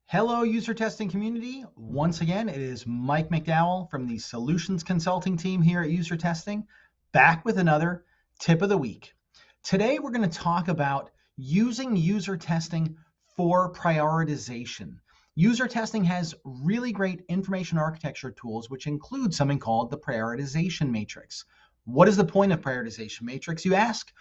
Hello, user testing community. Once again, it is Mike McDowell from the Solutions Consulting team here at User Testing, back with another tip of the week. Today, we're going to talk about using user testing for prioritization. User testing has really great information architecture tools, which include something called the prioritization matrix. What is the point of prioritization matrix, you ask?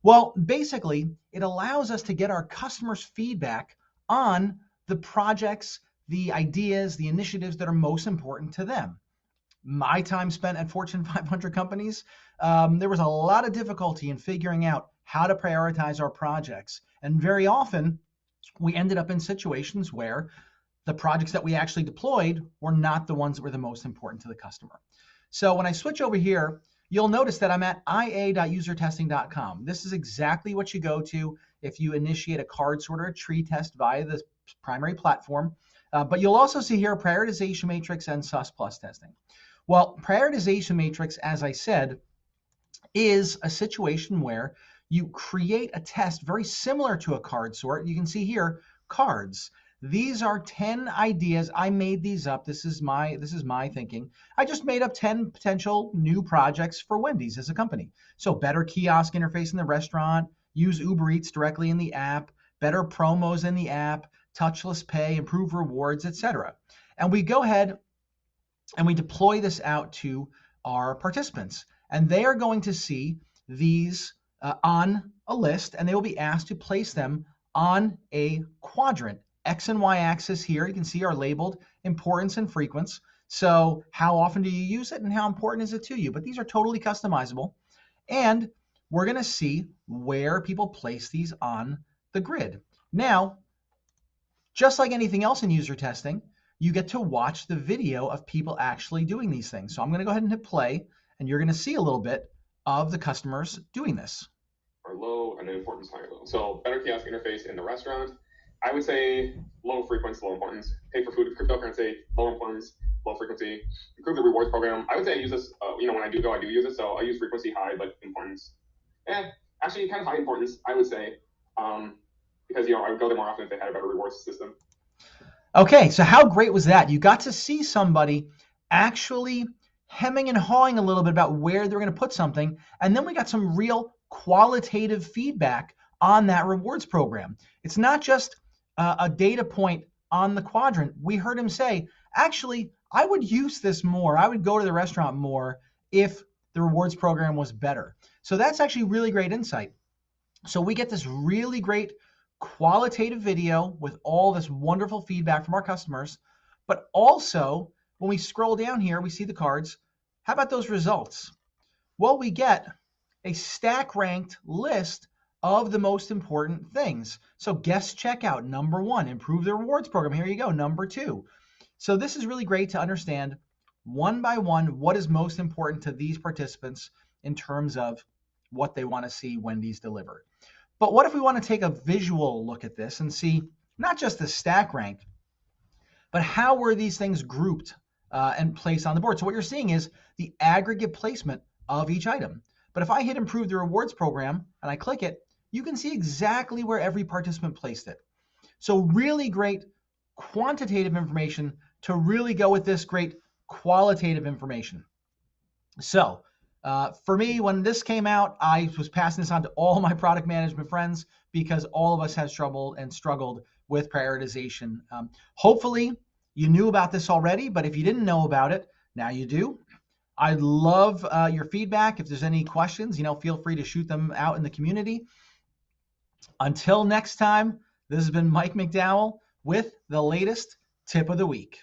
Well, basically, it allows us to get our customers' feedback on the projects, the ideas, the initiatives that are most important to them. My time spent at Fortune 500 companies, there was a lot of difficulty in figuring out how to prioritize our projects. And very often, we ended up in situations where the projects that we actually deployed were not the ones that were the most important to the customer. So when I switch over here, you'll notice that I'm at ia.usertesting.com. This is exactly what you go to if you initiate a card sort or a tree test via the primary platform. But you'll also see here a prioritization matrix and SUS plus testing. Well, prioritization matrix, as I said, is a situation where you create a test very similar to a card sort. You can see here cards. These are 10 ideas. I made these up. This is my thinking. I just made up 10 potential new projects for Wendy's as a company. So better kiosk interface in the restaurant, use Uber Eats directly in the app, better promos in the app, touchless pay, improve rewards, etc. And we go ahead and we deploy this out to our participants. And they are going to see these on a list, and they will be asked to place them on a quadrant. X and Y axis here, you can see are labeled importance and frequency. So how often do you use it and how important is it to you? But these are totally customizable. And we're going to see where people place these on the grid. Now, just like anything else in user testing, you get to watch the video of people actually doing these things. So I'm going to go ahead and hit play, and you're going to see a little bit of the customers doing this. Are low and then importance high low. So better kiosk interface in the restaurant. I would say low frequency, low importance. Pay for food, cryptocurrency, low importance, low frequency. Improve the rewards program. I would say I use this, when I do go, I do use it. So I use frequency high, but importance. And actually kind of high importance, I would say, because, I would go there more often if they had a better rewards system. Okay, so how great was that? You got to see somebody actually hemming and hawing a little bit about where they're going to put something. And then we got some real qualitative feedback on that rewards program. It's not just a data point on the quadrant. We heard him say, actually, I would use this more. I would go to the restaurant more if the rewards program was better. So that's actually really great insight. So we get this really great qualitative video with all this wonderful feedback from our customers. But also, when we scroll down here, we see the cards. How about those results? Well, we get a stack ranked list of the most important things. So guest checkout, number 1, improve the rewards program. Here you go, number 2. So this is really great to understand one by one what is most important to these participants in terms of what they want to see Wendy's deliver. But what if we want to take a visual look at this and see not just the stack rank, but how were these things grouped and placed on the board? So what you're seeing is the aggregate placement of each item. But if I hit improve the rewards program and I click it, you can see exactly where every participant placed it. So really great quantitative information to really go with this great qualitative information. So for me, when this came out, I was passing this on to all my product management friends because all of us had struggled with prioritization. Hopefully you knew about this already, but if you didn't know about it, now you do. I'd love your feedback. If there's any questions, feel free to shoot them out in the community. Until next time, this has been Mike McDowell with the latest tip of the week.